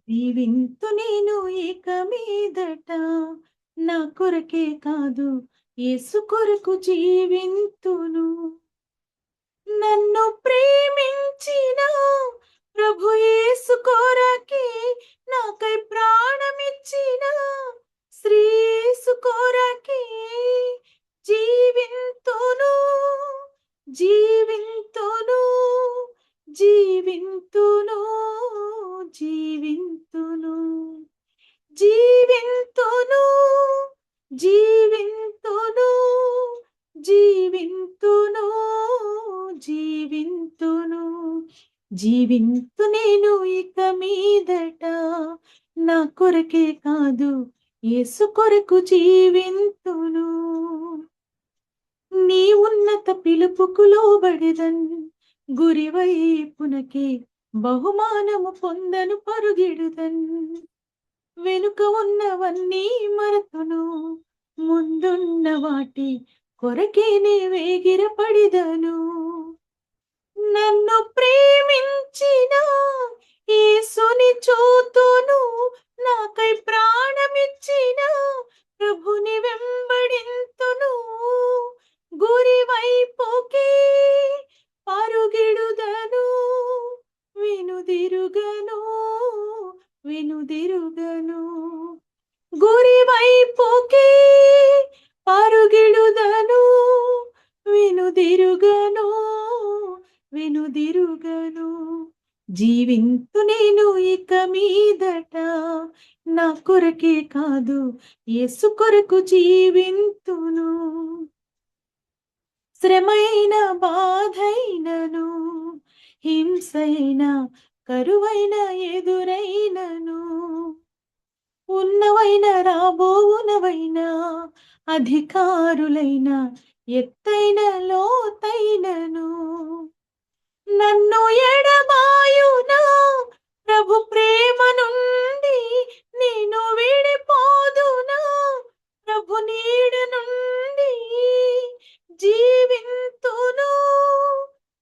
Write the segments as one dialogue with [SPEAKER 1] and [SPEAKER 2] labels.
[SPEAKER 1] జీవింతు నేను ఇక మీదట నా కొరకే కాదు యేసు కొరకు జీవింతును. నన్ను ప్రేమించిన ప్రభు యేసు కొరకే నాకై ప్రాణమిచ్చిన శ్రీ యేసు కొరకే జీవింతును జీవింతును జీవింతును జీవింతును జీవింతును జీవింతును జీవింతును జీవింతును జీవింతు నేను ఇక మీదట నా కొరకే కాదు యేసు కొరకు జీవింతును. నీ ఉన్నత పిలుపుకు లోబడెదన్ గురివైపునకే బహుమానము పొందను పరుగిడుదన్. వెనుక ఉన్నవన్నీ మరతును ముందున్న వాటి కొరకే నే వేగిరపడిదను. నన్ను ప్రేమించిన యేసుని చూతును నాకై ప్రాణమిచ్చిన ప్రభుని వెంబడింతును. గురి వైపుకే పరుగిడుదను వెనుదిరుగను వెనుదిరుగను. గురి వైపుకే పరుగిడుదను వెనుదిరుగను వెనుదిరుగను. జీవింతు నేను ఇక మీదట నా కొరకే కాదు యేసు కొరకు జీవింతును. శ్రమైన బాధైనను హింసైన కరువైన ఎదురైనను ఉన్నవైన రాబోవునవైన అధికారులైన ఎత్తైన లోతైనను నన్ను ఎడబాయునా ప్రభు ప్రేమ నుండి నేను విడిపోదునా ప్రభు నీడ నుండి జీవింతును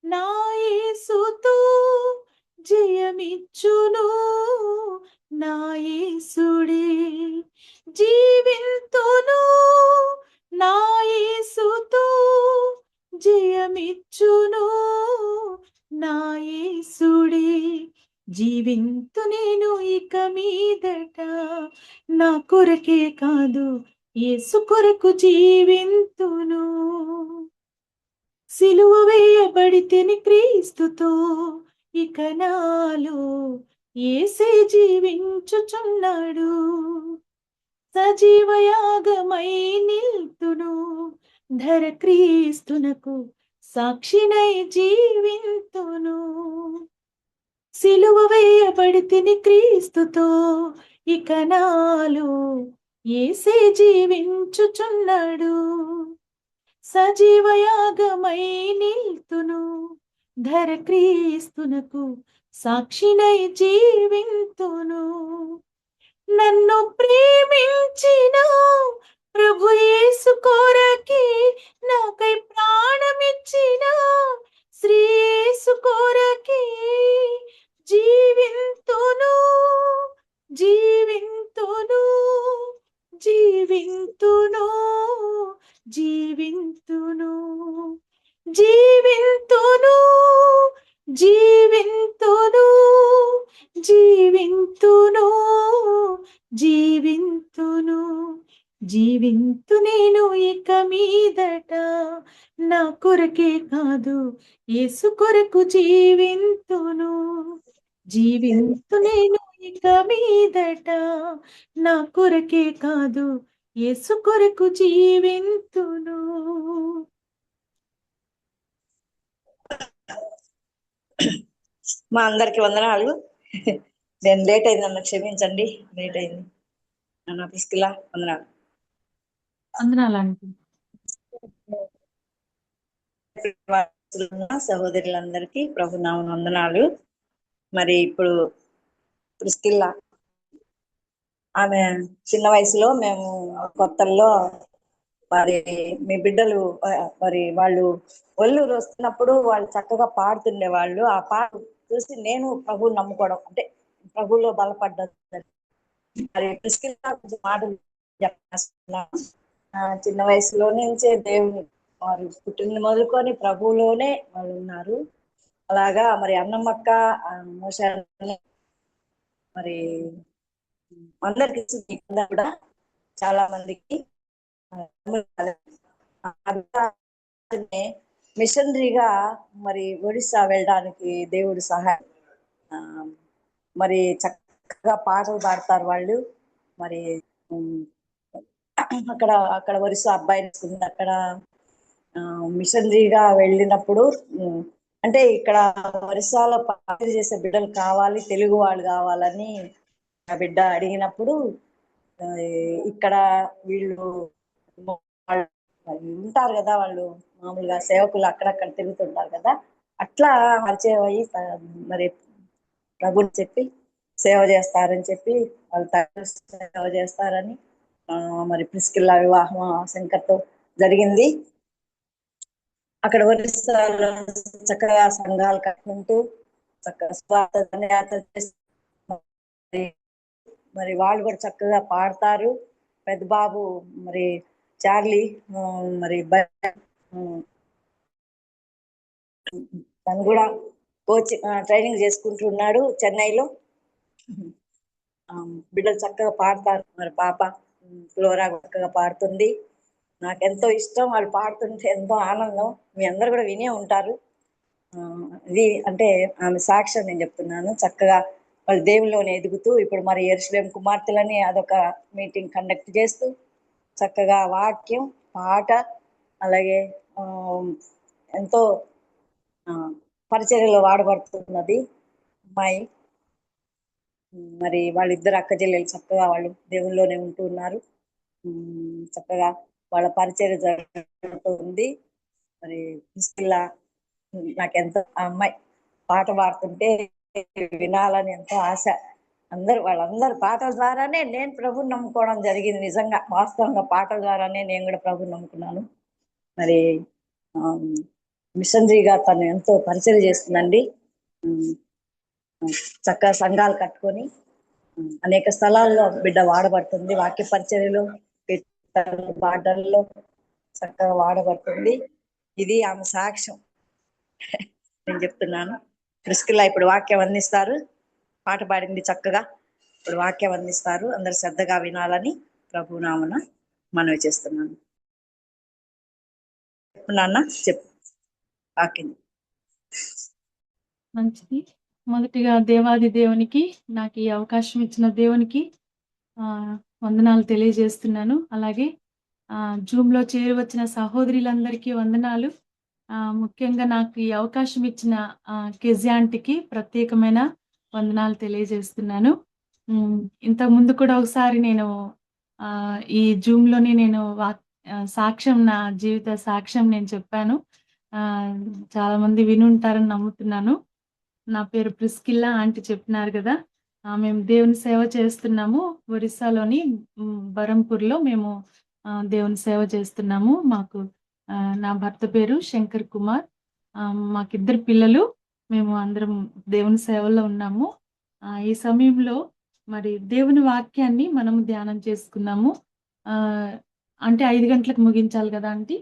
[SPEAKER 1] నా యేసుతో జయమిచ్చును నా యేసుడే. జీవింతును నా యేసుతో జయమిచ్చును నా యేసుడే. జీవింతు నేను ఇక మీదట నా కొరకే కాదు యేసు కొరకు జీవింతును. సిలువ వేయబడితేని క్రీస్తుతో ఇక నాలో యేసే జీవించుచున్నాడు. సజీవయాగమై నిల్తును ధర క్రీస్తునకు సాక్షినై జీవింతును. సిలువ వేయబడితిని క్రీస్తుతో ఇక నాలో యేసే జీవించుచున్నాడు. సజీవయాగమై నిల్తును ధర క్రీస్తునకు సాక్షినై జీవింతును. నన్ను ప్రేమించిన ప్రభు యేసు కొరకే నాకై ప్రాణమిచ్చిన శ్రీ యేసు కొరకే జీవింతును జీవింతును జీవింతును జీవింతును జీవింతును జీవింతును జీవింతును జీవింతును జీవింతు నేను ఇక మీదట నా కొరకే కాదు యేసు కొరకు జీవింతును. జీవింతు నేను ఇక మీదట నా కొరకే కాదు యేసు కొరకు జీవింతును.
[SPEAKER 2] మా అందరికి వందనాలు. నేను లేట్ అయిందన్న క్షమించండి, లేట్ అయింది అన్న. పిస్కిలా వందనాలు. సహోదరులందరికీ ప్రభు నామ వందనాలు. మరి ఇప్పుడు ప్రిస్కిల్లా ఆమె చిన్న వయసులో మేము కొత్తల్లో మరి మీ బిడ్డలు మరి వాళ్ళు ఒల్లూరు వస్తున్నప్పుడు వాళ్ళు చక్కగా పాడుతుండే వాళ్ళు. ఆ పాట చూసి నేను ప్రభు నమ్ముకోవడం, అంటే ప్రభువులో బలపడ్డది. మరి ప్రిస్కిల్లా కొంచెం మాటలు చెప్పేస్తున్నాను. చిన్న వయసులో నుంచే దేవుని వారు పుట్టిన మొదలుకొని ప్రభువులోనే వాళ్ళు ఉన్నారు. అలాగా మరి అన్నమ్మక్క, మోష మరి అందరికి కూడా చాలా మందికి మిషనరీగా మరి ఒడిస్సా వెళ్ళడానికి దేవుడు సహాయం. మరి చక్కగా పాటలు పాడతారు వాళ్ళు. మరి అక్కడ అక్కడ ఒరిస్సా అబ్బాయి అక్కడ మిషనరీగా వెళ్ళినప్పుడు అంటే ఇక్కడ ఒరిస్సాలో పాటలు చేసే బిడ్డలు కావాలి, తెలుగు వాళ్ళు కావాలని ఆ బిడ్డ అడిగినప్పుడు ఇక్కడ వీళ్ళు ఉంటారు కదా, వాళ్ళు మామూలుగా సేవకులు అక్కడక్కడ తిరుగుతుంటారు కదా, అట్లా పరిచయం అయ్యి మరి ప్రభుని చెప్పి సేవ చేస్తారని చెప్పి వాళ్ళు సేవ చేస్తారని మరి ప్రిస్కిల్లా వివాహం శంకర్తో జరిగింది. అక్కడ ఒరిస్సాలో చక్కగా సంఘాలు కట్టుకుంటూ చక్కగా మరి వాళ్ళు కూడా చక్కగా పాడతారు. పెద్ద బాబు మరి చార్లీ మరి తను కూడా కోచింగ్ ట్రైనింగ్ చేసుకుంటున్నాడు చెన్నైలో. బిడ్డలు చక్కగా పాడతారు. మరి పాప ఫ్లోరా చక్కగా పాడుతుంది. నాకెంతో ఇష్టం, వాళ్ళు పాడుతుంటే ఎంతో ఆనందం. మీ అందరు కూడా వినే ఉంటారు. ఇది అంటే ఆమె సాక్ష్యం నేను చెప్తున్నాను. చక్కగా వాళ్ళు దేవుల్లోనే ఎదుగుతూ ఇప్పుడు మరి యెరూషలేం కుమార్తెలని అదొక మీటింగ్ కండక్ట్ చేస్తూ చక్కగా వాక్యం, పాట, అలాగే ఎంతో పరిచర్యలో వాడబడుతున్నది అమ్మాయి. మరి వాళ్ళిద్దరు అక్క చెల్లెలు చక్కగా వాళ్ళు దేవుల్లోనే ఉంటూ ఉన్నారు. చక్కగా వాళ్ళ పరిచర్య జరుగుతుంది. మరి తీసుకెళ్ళా నాకెంతో ఆ అమ్మాయి పాట పాడుతుంటే వినాలని ఎంతో ఆశ. వాళ్ళందరూ పాటల ద్వారానే నేను ప్రభుని నమ్ముకోవడం జరిగింది. నిజంగా వాస్తవంగా పాటల ద్వారానే నేను కూడా ప్రభుని నమ్ముకున్నాను. మరి మిషనరీగా తను ఎంతో పరిచయం చేస్తుందండి. చక్కగా సంఘాలు కట్టుకొని అనేక స్థలాల్లో బిడ్డ వాడబడుతుంది. వాక్య పరిచర్యలో, పాటల్లో చక్కగా వాడబడుతుంది. ఇది ఆమె సాక్ష్యం నేను చెప్తున్నాను. ప్రిస్కిల్లా ఇప్పుడు వాక్యం అందిస్తారు. పాట పాడింది చక్కగా, ఇప్పుడు వాక్యం అందిస్తారు. అందరు శ్రద్ధగా వినాలని ప్రభు నామన మనవి చేస్తున్నాను. చెప్పున్నాన్న చెప్పు వాక్యం.
[SPEAKER 1] మంచిది. మొదటిగా దేవాది దేవునికి, నాకు ఈ అవకాశం ఇచ్చిన దేవునికి వందనాలు తెలియజేస్తున్నాను. అలాగే జూమ్లో చేరి వచ్చిన సహోదరులందరికీ వందనాలు. ముఖ్యంగా నాకు ఈ అవకాశం ఇచ్చిన కెజియాంటికి ప్రత్యేకమైన వందనాలు తెలియజేస్తున్నాను. ఇంతకు ముందు కూడా ఒకసారి నేను ఈ జూమ్లోనే నేను సాక్ష్యం, నా జీవిత సాక్ష్యం నేను చెప్పాను. చాలా మంది వినుంటారని నమ్ముతున్నాను. నా పేరు ప్రిస్కిల్లా, ఆంటీ చెప్పినారు కదా. మేము దేవుని సేవ చేస్తున్నాము. ఒరిస్సాలోని బరంపూర్లో మేము దేవుని సేవ చేస్తున్నాము. మాకు నా భర్త పేరు శంకర్ కుమార్. మాకిద్దరు పిల్లలు. మేము అందరం దేవుని సేవలో ఉన్నాము. ఈ సమయంలో మరి దేవుని వాక్యాన్ని మనము ధ్యానం చేసుకున్నాము. అంటే 5 గంటలకు ముగించాలి కదా ఆంటీ?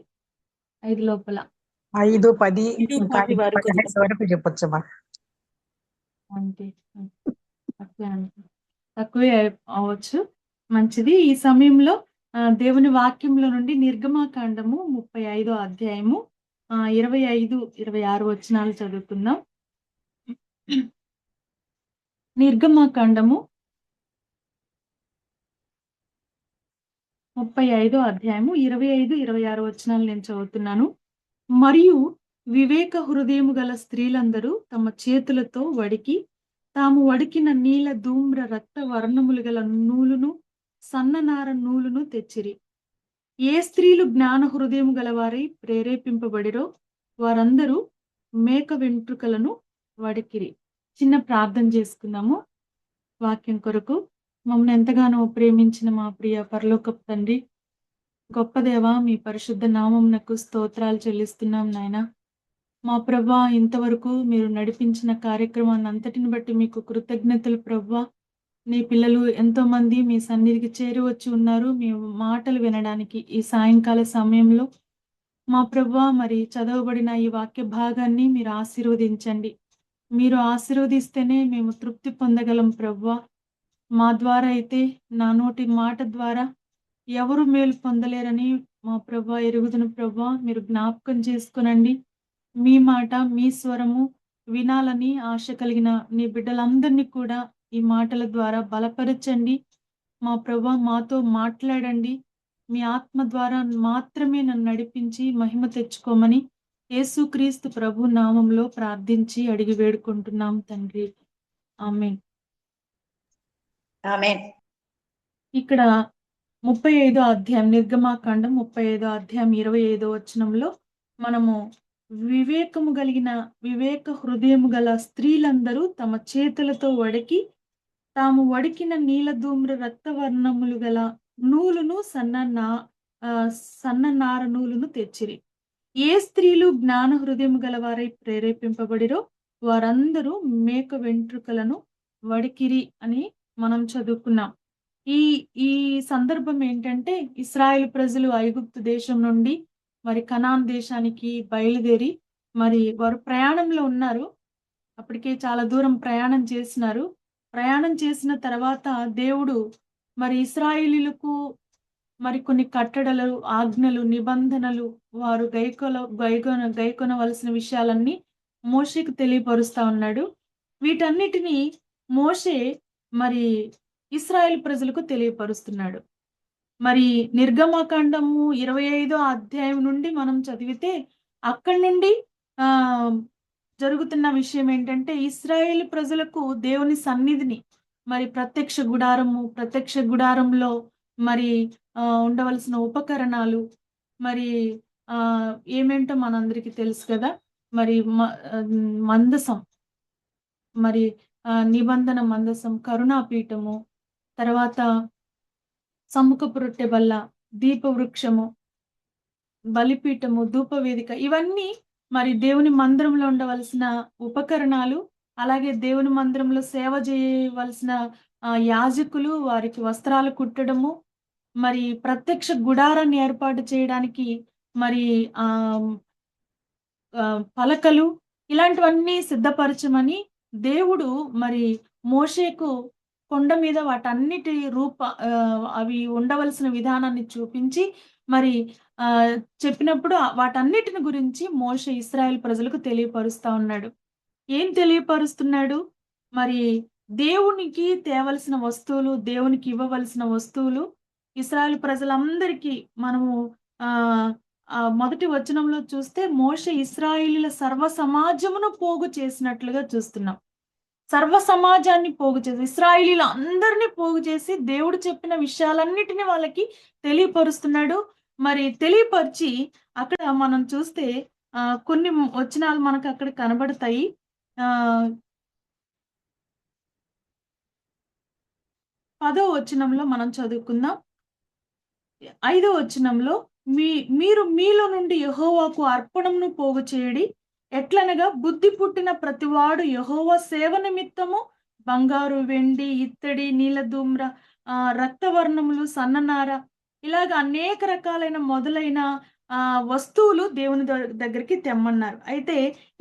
[SPEAKER 1] 5 లోపల
[SPEAKER 3] 5:10 వరకు చెప్పొచ్చమ్మా.
[SPEAKER 1] అంటే తక్కువే అవ్వచ్చు. మంచిది. ఈ సమయంలో దేవుని వాక్యంలో నుండి నిర్గమాకాండము 35వ అధ్యాయము 25, 26 వచనాలు చదువుకుందాం. నిర్గమాకాండము 35వ అధ్యాయము 25, 26 వచనాలు నేను చదువుతున్నాను. మరియు వివేక హృదయము గల స్త్రీలందరూ తమ చేతులతో వడికి తాము వడికిన నీల ధూమ్ర రక్త వర్ణములు గల నూలును, సన్ననార నూలును తెచ్చిరి. ఏ స్త్రీలు జ్ఞాన హృదయం గలవారై ప్రేరేపింపబడిరో వారందరూ మేక వెంట్రుకలను వడికిరి. చిన్న ప్రార్థన చేసుకుందాము వాక్యం కొరకు. మమ్మల్ని ఎంతగానో ప్రేమించిన మా ప్రియ పరలోకపు తండ్రి, గొప్ప దేవా, మీ పరిశుద్ధ నామమునకు స్తోత్రాలు చెల్లిస్తున్నాం నాయన. మా ప్రభా, ఇంతవరకు మీరు నడిపించిన కార్యక్రమాన్ని అంతటిని బట్టి మీకు కృతజ్ఞతలు ప్రభా. నీ పిల్లలు ఎంతో మంది మీ సన్నిధికి చేరి వచ్చి ఉన్నారు మీ మాటలు వినడానికి ఈ సాయంకాల సమయంలో. మా ప్రభా, మరి చదవబడిన ఈ వాక్య భాగాన్ని మీరు ఆశీర్వదించండి. మీరు ఆశీర్వదిస్తేనే మేము తృప్తి పొందగలం ప్రభా. మా ద్వారా అయితే, నా నోటి మాట ద్వారా ఎవరు మేలు పొందలేరని మా ప్రభా ఎరుగుదును ప్రభా. మీరు జ్ఞాపకం చేసుకునండి. మీ మాట, మీ స్వరము వినాలని ఆశ కలిగిన నీ బిడ్డలందరినీ కూడా ఈ మాటల ద్వారా బలపరచండి. మా ప్రభా, మాతో మాట్లాడండి. మీ ఆత్మ ద్వారా మాత్రమే నన్ను నడిపించి మహిమ తెచ్చుకోమని యేసుక్రీస్తు ప్రభు నామంలో ప్రార్థించి అడిగి వేడుకుంటున్నాం తండ్రి. ఆమేన్.
[SPEAKER 2] ఆమేన్.
[SPEAKER 1] ఇక్కడ 35వ అధ్యాయం, నిర్గమాకాండం 35వ అధ్యాయం 25వ వచనంలో మనము వివేకము కలిగిన వివేక హృదయము గల స్త్రీలందరూ తమ చేతులతో వడికి తాము వడికిన నీలధూమ్ర రక్తవర్ణములు గల నూలును సన్న నార నూలును తెచ్చిరి. ఏ స్త్రీలు జ్ఞాన హృదయము గలవారై ప్రేరేపింపబడిరో వారందరూ మేక వెంట్రుకలను వడికిరి అని మనం చదువుకున్నాం. ఈ ఈ సందర్భం ఏంటంటే, ఇశ్రాయేలు ప్రజలు ఐగుప్తు దేశం నుండి మరి కనాన్ దేశానికి బయలుదేరి మరి వారు ప్రయాణంలో ఉన్నారు. అప్పటికే చాలా దూరం ప్రయాణం చేసినారు. ప్రయాణం చేసిన తర్వాత దేవుడు మరి ఇశ్రాయేలీయులకు మరి కొన్ని కట్టడలు, ఆజ్ఞలు, నిబంధనలు వారు గైకొనవలసిన విషయాలన్నీ మోషేకు తెలియపరుస్తా ఉన్నాడు. వీటన్నిటిని మోషే మరి ఇశ్రాయేల్ ప్రజలకు తెలియపరుస్తున్నాడు. మరి నిర్గమకాండము 25వ అధ్యాయం నుండి మనం చదివితే అక్కడి నుండి ఆ జరుగుతున్న విషయం ఏంటంటే, ఇశ్రాయేల్ ప్రజలకు దేవుని సన్నిధిని మరి ప్రత్యక్ష గుడారంలో మరి ఉండవలసిన ఉపకరణాలు మరి ఏమేంటో మనందరికీ తెలుసు కదా. మరి మందసం, మరి నిబంధన మందసం, కరుణాపీఠము, తర్వాత సముఖపు రొట్టె బల్ల, దీపవృక్షము, బలిపీఠము, ధూపవేదిక, ఇవన్నీ మరి దేవుని మందిరంలో ఉండవలసిన ఉపకరణాలు. అలాగే దేవుని మందిరంలో సేవ చేయవలసిన యాజకులు వారికి వస్త్రాలు కుట్టడము, మరి ప్రత్యక్ష గుడారాన్ని ఏర్పాటు చేయడానికి మరి పలకలు, ఇలాంటివన్నీ సిద్ధపరచమని దేవుడు మరి మోషేకు కొండ మీద వాటన్నిటి అవి ఉండవలసిన విధానాన్ని చూపించి మరి చెప్పినప్పుడు వాటన్నిటిని గురించి మోషే ఇశ్రాయేల్ ప్రజలకు తెలియపరుస్తా ఉన్నాడు. ఏం తెలియపరుస్తున్నాడు? మరి దేవునికి తేవలసిన వస్తువులు, దేవునికి ఇవ్వవలసిన వస్తువులు ఇశ్రాయేల్ ప్రజలందరికీ మనము మొదటి వచనంలో చూస్తే మోషే ఇశ్రాయేలీల సర్వ సమాజమును పోగు చేసినట్లుగా చూస్తున్నాం. సర్వ సమాజాన్ని పోగు చేసి, ఇశ్రాయేలీల అందరినీ పోగు చేసి దేవుడు చెప్పిన విషయాలన్నిటిని వాళ్ళకి తెలియపరుస్తున్నాడు. మరి తెలియపరిచి అక్కడ మనం చూస్తే కొన్ని వచనాలు మనకు అక్కడ కనబడతాయి. 10వ వచనంలో మనం చదువుకుందాం. 5వ వచనంలో మీరు మీలో నుండి యెహోవాకు అర్పణమును పోగు చేయడి. ఎట్లనగా బుద్ధి పుట్టిన ప్రతివాడు యెహోవా సేవ నిమిత్తము బంగారు, వెండి, ఇత్తడి, నీలధూమ్ర రక్తవర్ణములు, సన్ననార, ఇలాగ అనేక రకాలైన మొదలైన వస్తువులు దేవుని దగ్గరికి తెమ్మన్నారు. అయితే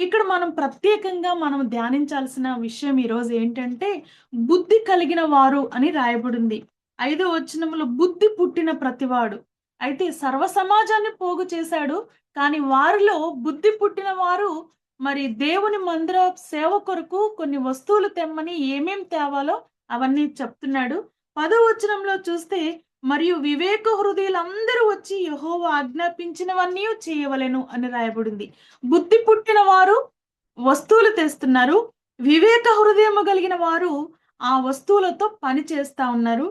[SPEAKER 1] ఇక్కడ మనం ప్రత్యేకంగా మనం ధ్యానించాల్సిన విషయం ఈరోజు ఏంటంటే, బుద్ధి కలిగిన వారు అని రాయబడింది. 5వ వచనంలో బుద్ధి పుట్టిన ప్రతివాడు. అయితే సర్వ సమాజాన్ని పోగు చేశాడు, కానీ వారిలో బుద్ధి పుట్టిన వారు మరి దేవుని మందిర సేవ కొరకు కొన్ని వస్తువులు తెమ్మని ఏమేం తేవాలో అవన్నీ చెప్తున్నాడు. 10వ వచనంలో చూస్తే, మరియు వివేక హృదయులందరూ వచ్చి యెహోవా ఆజ్ఞాపించినవన్నీ చేయవలెను అని రాయబడింది. బుద్ధి పుట్టిన వారు వస్తువులు తెస్తున్నారు, వివేక హృదయము కలిగిన వారు ఆ వస్తువులతో పని చేస్తా ఉన్నారు.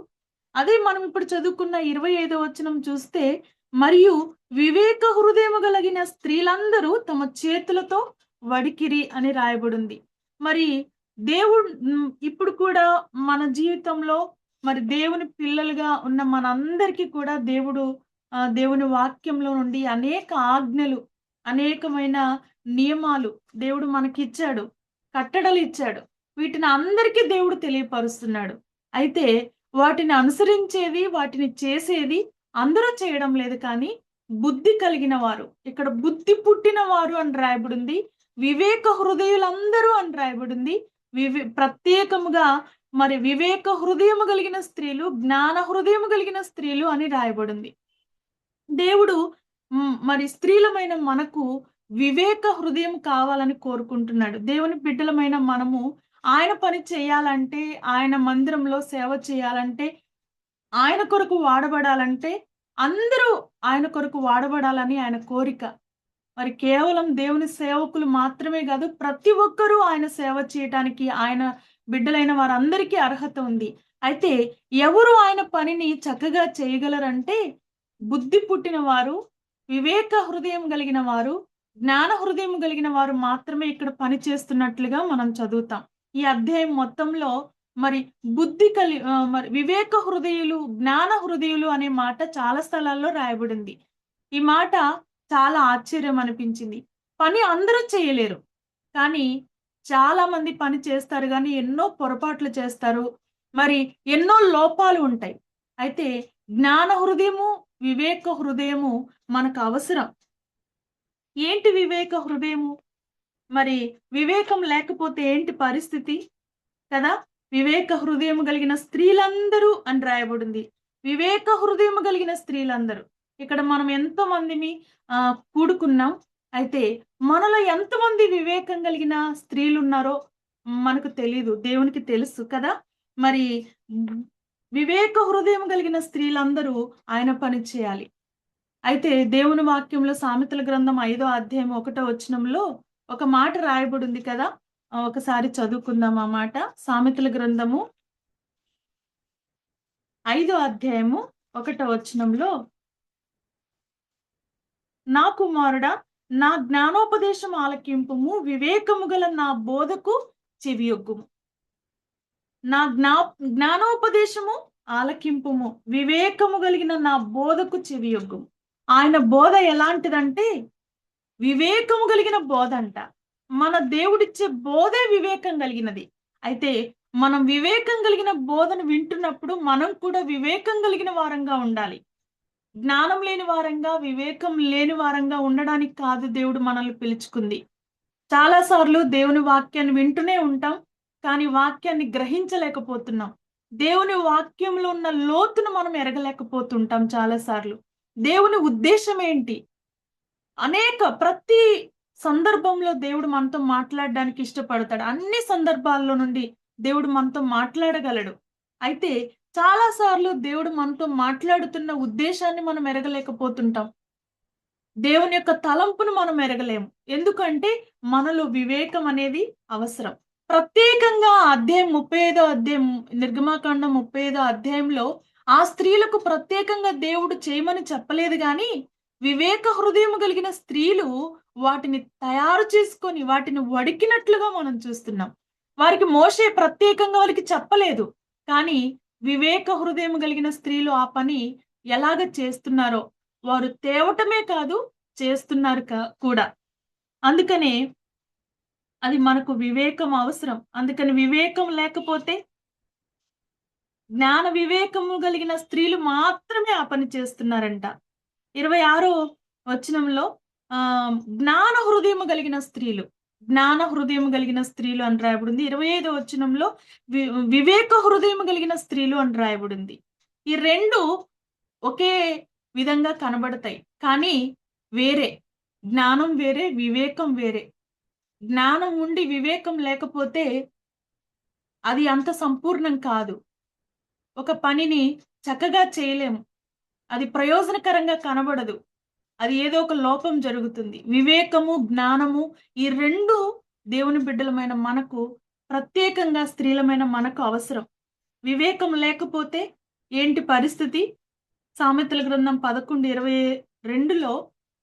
[SPEAKER 1] అదే మనం ఇప్పుడు చదువుకున్న 25వ వచనం చూస్తే, మరియు వివేక హృదయము కలిగిన స్త్రీలందరూ తమ చేతులతో వడికిరి అని రాయబడింది. మరి దేవుడు ఇప్పుడు కూడా మన జీవితంలో మరి దేవుని పిల్లలుగా ఉన్న మనందరికీ కూడా దేవుడు దేవుని వాక్యంలో నుండి అనేక ఆజ్ఞలు అనేకమైన నియమాలు దేవుడు మనకిచ్చాడు, కట్టడలు ఇచ్చాడు. వీటిని అందరికీ దేవుడు తెలియపరుస్తున్నాడు. అయితే వాటిని అనుసరించేది, వాటిని చేసేది అందరూ చేయడం లేదు కానీ బుద్ధి కలిగిన వారు, ఇక్కడ బుద్ధి పుట్టిన వారు అని రాయబడింది. వివేక హృదయులందరూ అని రాయబడింది. ప్రత్యేకముగా మరి వివేక హృదయము కలిగిన స్త్రీలు, జ్ఞాన హృదయము కలిగిన స్త్రీలు అని రాయబడింది. దేవుడు మరి స్త్రీలమైన మనకు వివేక హృదయం కావాలని కోరుకుంటున్నాడు. దేవుని బిడ్డలమైన మనము ఆయన పని చేయాలంటే, ఆయన మందిరంలో సేవ చేయాలంటే, ఆయన కొరకు వాడబడాలంటే, అందరూ ఆయన కొరకు వాడబడాలని ఆయన కోరిక. మరి కేవలం దేవుని సేవకులు మాత్రమే కాదు, ప్రతి ఒక్కరూ ఆయన సేవ చేయటానికి ఆయన బిడ్డలైన వారందరికీ అర్హత ఉంది. అయితే ఎవరు ఆయన పనిని చక్కగా చేయగలరంటే బుద్ధి పుట్టిన వారు, వివేక హృదయం కలిగిన వారు, జ్ఞాన హృదయం కలిగిన వారు మాత్రమే ఇక్కడ పని చేస్తున్నట్లుగా మనం చదువుతాం. ఈ అధ్యాయం మొత్తంలో మరి మరి వివేక హృదయులు, జ్ఞాన హృదయులు అనే మాట చాలా స్థలాల్లో రాయబడింది. ఈ మాట చాలా ఆశ్చర్యం అనిపించింది. పని అందరూ చేయలేరు, కానీ చాలా మంది పని చేస్తారు కానీ ఎన్నో పొరపాట్లు చేస్తారు, మరి ఎన్నో లోపాలు ఉంటాయి. అయితే జ్ఞాన హృదయము, వివేక హృదయము మనకు అవసరం. ఏంటి వివేక హృదయము? మరి వివేకం లేకపోతే ఏంటి పరిస్థితి కదా? వివేక హృదయం కలిగిన స్త్రీలందరూ అని రాయబడింది. వివేక హృదయం కలిగిన స్త్రీలందరూ. ఇక్కడ మనం ఎంతో మందిని కూడుకున్నాం. అయితే మనలో ఎంతమంది వివేకం కలిగిన స్త్రీలు ఉన్నారో మనకు తెలీదు, దేవునికి తెలుసు కదా. మరి వివేక హృదయం కలిగిన స్త్రీలందరూ ఆయన పని చేయాలి. అయితే దేవుని వాక్యంలో సామెతల గ్రంథం 5వ అధ్యాయం 1వ వచనంలో ఒక మాట రాయబడింది కదా. ఒకసారి చదువుకుందాం ఆ మాట. సామెతల గ్రంథము 5వ అధ్యాయము 1వ వచనంలో, నా కుమారుడా, నా జ్ఞానోపదేశం ఆలకింపుము, వివేకము గల నా బోధకు చెవియొగ్గుము. నా జ్ఞానోపదేశము ఆలకింపుము, వివేకము కలిగిన నా బోధకు చెవియొగ్గుము. ఆయన బోధ ఎలాంటిదంటే వివేకము కలిగిన బోధ అంట. మన దేవుడిచ్చే బోధే వివేకం కలిగినది. అయితే మనం వివేకం కలిగిన బోధను వింటున్నప్పుడు మనం కూడా వివేకం కలిగిన వారంగా ఉండాలి. జ్ఞానం లేని వారంగా, వివేకం లేని వారంగా ఉండడానికి కాదు దేవుడు మనల్ని పిలుచుకుంది. చాలా సార్లు దేవుని వాక్యాన్ని వింటూనే ఉంటాం, కానీ వాక్యాన్ని గ్రహించలేకపోతున్నాం. దేవుని వాక్యంలో ఉన్న లోతును మనం ఎరగలేకపోతుంటాం చాలా సార్లు. దేవుని ఉద్దేశం ఏంటి? ప్రతి సందర్భంలో దేవుడు మనతో మాట్లాడడానికి ఇష్టపడతాడు. అన్ని సందర్భాల్లో నుండి దేవుడు మనతో మాట్లాడగలడు. అయితే చాలా సార్లు దేవుడు మనతో మాట్లాడుతున్న ఉద్దేశాన్ని మనం ఎరగలేకపోతుంటాం. దేవుని యొక్క తలంపును మనం ఎరగలేము. ఎందుకంటే మనలో వివేకం అనేది అవసరం. ప్రత్యేకంగా అధ్యాయం 35వ అధ్యాయం, నిర్గమాకాండం 35వ అధ్యాయంలో ఆ స్త్రీలకు ప్రత్యేకంగా దేవుడు చేయమని చెప్పలేదు కానీ వివేక హృదయం కలిగిన స్త్రీలు వాటిని తయారు చేసుకొని వాటిని వడికినట్లుగా మనం చూస్తున్నాం. వారికి మోషే ప్రత్యేకంగా వారికి చెప్పలేదు, కానీ వివేక హృదయం కలిగిన స్త్రీలు ఆ పని ఎలాగ చేస్తున్నారో వారు తేవటమే కాదు, చేస్తున్నారు కూడా. అందుకనే అది మనకు వివేకం అవసరం. అందుకని వివేకం లేకపోతే, జ్ఞాన వివేకము కలిగిన స్త్రీలు మాత్రమే ఆ పని చేస్తున్నారంట. 26వ వచనంలో జ్ఞాన హృదయము కలిగిన స్త్రీలు, జ్ఞాన హృదయం కలిగిన స్త్రీలు అని రాయబడింది. 25వ వచనంలో వివేక హృదయం కలిగిన స్త్రీలు అని రాయబడింది. ఈ రెండు ఒకే విధంగా కనబడతాయి, కానీ వేరే. జ్ఞానం వేరే, వివేకం వేరే. జ్ఞానం ఉండి వివేకం లేకపోతే అది అంత సంపూర్ణం కాదు. ఒక పనిని చక్కగా చేయలేము, అది ప్రయోజనకరంగా కనబడదు, అది ఏదో ఒక లోపం జరుగుతుంది. వివేకము, జ్ఞానము ఈ రెండు దేవుని బిడ్డలమైన మనకు, ప్రత్యేకంగా స్త్రీలమైన మనకు అవసరం. వివేకం లేకపోతే ఏంటి పరిస్థితి? సామెతల గ్రంథం 11:22లో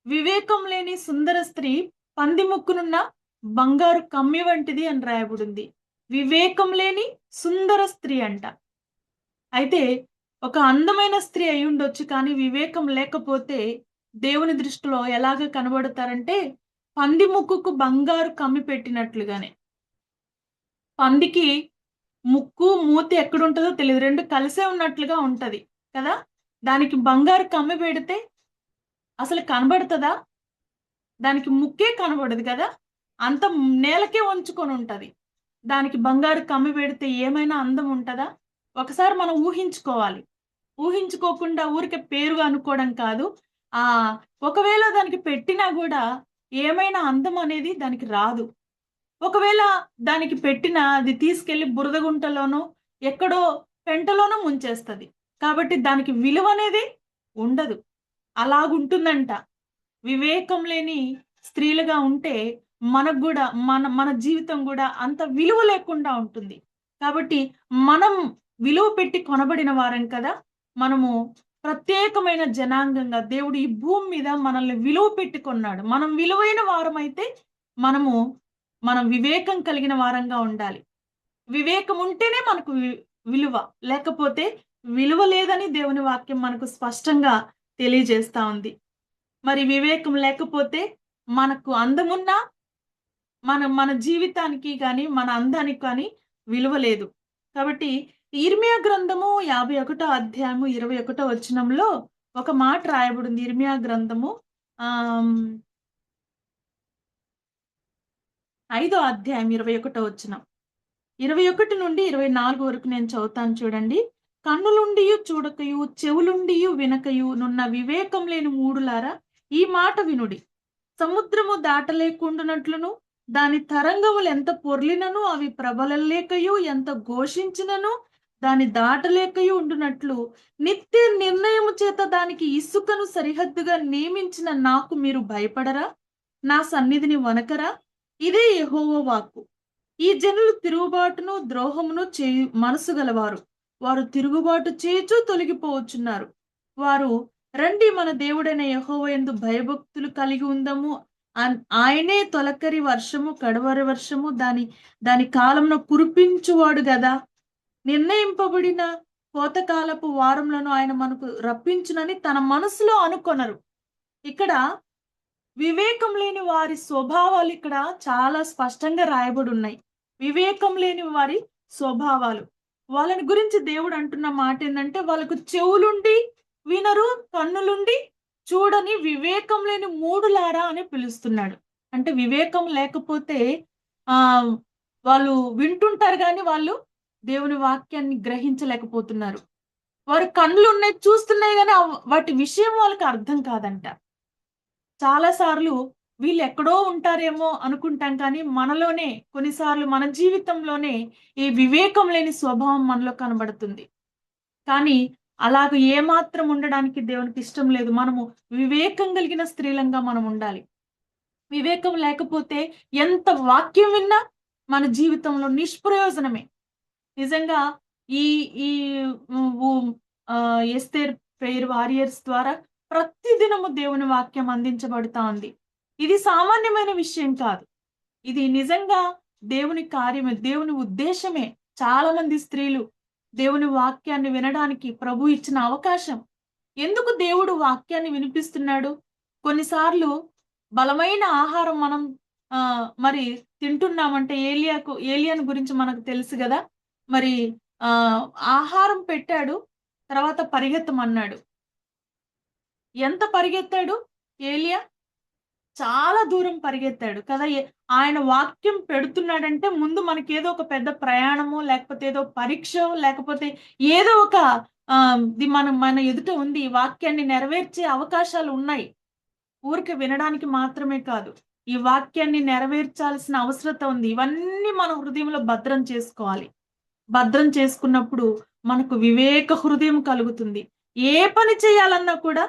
[SPEAKER 1] వివేకం లేని సుందర స్త్రీ పంది ముక్కునున్న బంగారు కమ్మి వంటిది అని రాయబడింది. వివేకం లేని సుందర స్త్రీ అంట. అయితే ఒక అందమైన స్త్రీ అయి ఉండొచ్చు, కానీ వివేకం లేకపోతే దేవుని దృష్టిలో ఎలాగ కనబడతారంటే పంది ముక్కుకు బంగారు కమ్మి పెట్టినట్లుగానే. పందికి ముక్కు మూతి ఎక్కడుంటదో తెలియదు, రెండు కలిసే ఉన్నట్లుగా ఉంటది కదా. దానికి బంగారు కమ్మి పెడితే అసలు కనబడుతుందా? దానికి ముక్కే కనబడదు కదా, అంత నేలకే ఉంచుకొని ఉంటది. దానికి బంగారు కమ్మి పెడితే ఏమైనా అందం ఉంటదా? ఒకసారి మనం ఊహించుకోవాలి. ఊహించుకోకుండా ఊరికే పేరుగా అనుకోవడం కాదు. ఆ ఒకవేళ దానికి పెట్టినా కూడా ఏమైనా అందం అనేది దానికి రాదు. ఒకవేళ దానికి పెట్టినా అది తీసుకెళ్లి బురదగుంటలోనో ఎక్కడో పెంటలోనో ముంచేస్తది. కాబట్టి దానికి విలువ అనేది ఉండదు. అలాగుంటుందంట. వివేకం లేని స్త్రీలుగా ఉంటే మనకు కూడా మన జీవితం కూడా అంత విలువ లేకుండా ఉంటుంది. కాబట్టి మనం విలువ పెట్టి కొనబడిన వారం కదా. మనము ప్రత్యేకమైన జనాంగంగా దేవుడు ఈ భూమి మీద మనల్ని విలువ పెట్టి కొన్నాడు. మనం విలువైన వారమైతే మనం వివేకం కలిగిన వారంగా ఉండాలి. వివేకం ఉంటేనే మనకు విలువ, లేకపోతే విలువ లేదని దేవుని వాక్యం మనకు స్పష్టంగా తెలియజేస్తా ఉంది. మరి వివేకం లేకపోతే మనకు అందమున్నా మన జీవితానికి కానీ మన అందానికి కానీ విలువ లేదు. కాబట్టి ఇర్మియా గ్రంథము 51వ అధ్యాయము 21వ వచనంలో ఒక మాట రాయబడింది. ఇర్మియా గ్రంథము 5వ అధ్యాయం 21వ వచనం. 21 నుండి 24 వరకు నేను చదువుతాను చూడండి. కన్నులుండియు చూడకయు చెవులుండియు వినకయు నున్న వివేకం లేని మూడులారా ఈ మాట వినుడి. సముద్రము దాటలేకుండునట్లును దాని తరంగములు ఎంత పొర్లినను అవి ప్రబలలేకయు ఎంత ఘోషించినను దాని దాటలేకయు ఉండునట్లు నిత్య నిర్ణయము చేత దానికి ఇసుకను సరిహద్దుగా నియమించిన నాకు మీరు భయపడరా? నా సన్నిధిని వనకరా? ఇదే యెహోవా వాక్కు. ఈ జనులు తిరుగుబాటును ద్రోహమును చేయు మనసు గలవారు. వారు తిరుగుబాటు చేయుచు తొలగిపోవచ్చున్నారు. వారు రండి మన దేవుడైన యెహోవా యందు భయభక్తులు కలిగి ఉందము. ఆయనే తొలకరి వర్షము కడవరి వర్షము దాని కాలంలో కురిపించువాడు గదా. నిర్ణయింపబడిన కోతకాలపు వారములను ఆయన మనకు రప్పించునని తన మనసులో అనుకొనరు. ఇక్కడ వివేకం లేని వారి స్వభావాలు ఇక్కడ చాలా స్పష్టంగా రాయబడి ఉన్నాయి. వివేకం లేని వారి స్వభావాలు, వాళ్ళని గురించి దేవుడు అంటున్న మాట ఏంటంటే వాళ్ళకు చెవులుండి వినరు, కన్నులుండి చూడని వివేకం లేని మూడులారా అని పిలుస్తున్నాడు. అంటే వివేకం లేకపోతే వాళ్ళు వింటుంటారు కానీ వాళ్ళు దేవుని వాక్యాన్ని గ్రహించలేకపోతున్నారు. వారి కన్నులు ఉన్నాయి, చూస్తున్నాయి కానీ వాటి విషయం వాళ్ళకి అర్థం కాదంట. చాలా సార్లు వీళ్ళు ఎక్కడో ఉంటారేమో అనుకుంటాం కానీ మనలోనే కొన్నిసార్లు మన జీవితంలోనే ఈ వివేకం లేని స్వభావం మనలో కనబడుతుంది. కానీ అలాగ ఏమాత్రం ఉండడానికి దేవునికి ఇష్టం లేదు. మనము వివేకం కలిగిన స్త్రీలంగా మనం ఉండాలి. వివేకం లేకపోతే ఎంత వాక్యం విన్నా మన జీవితంలో నిష్ప్రయోజనమే. నిజంగా ఈ ఈ ఎస్తేర్ ప్రేయర్ వారియర్స్ ద్వారా ప్రతిదినము దేవుని వాక్యం అందించబడుతా ఉంది. ఇది సామాన్యమైన విషయం కాదు. ఇది నిజంగా దేవుని కార్యమే, దేవుని ఉద్దేశమే. చాలా మంది స్త్రీలు దేవుని వాక్యాన్ని వినడానికి ప్రభు ఇచ్చిన అవకాశం. ఎందుకు దేవుడు వాక్యాన్ని వినిపిస్తున్నాడు? కొన్నిసార్లు బలమైన ఆహారం మనం మరి తింటున్నామంటే ఏలియాను గురించి మనకు తెలుసు కదా. మరి ఆహారం పెట్టాడు, తర్వాత పరిగెత్తమన్నాడు. ఎంత పరిగెత్తాడు ఏలియా? చాలా దూరం పరిగెత్తాడు కదా. ఆయన వాక్యం పెడుతున్నాడంటే ముందు మనకేదో ఒక పెద్ద ప్రయాణమో లేకపోతే ఏదో పరీక్ష లేకపోతే ఏదో ఒక మన ఎదుట ఉంది. వాక్యాన్ని నెరవేర్చే అవకాశాలు ఉన్నాయి. ఊరికే వినడానికి మాత్రమే కాదు, ఈ వాక్యాన్ని నెరవేర్చాల్సిన అవసరత ఉంది. ఇవన్నీ మన హృదయంలో భద్రం చేసుకోవాలి. భద్రం చేసుకున్నప్పుడు మనకు వివేక హృదయం కలుగుతుంది. ఏ పని చేయాలన్నా కూడా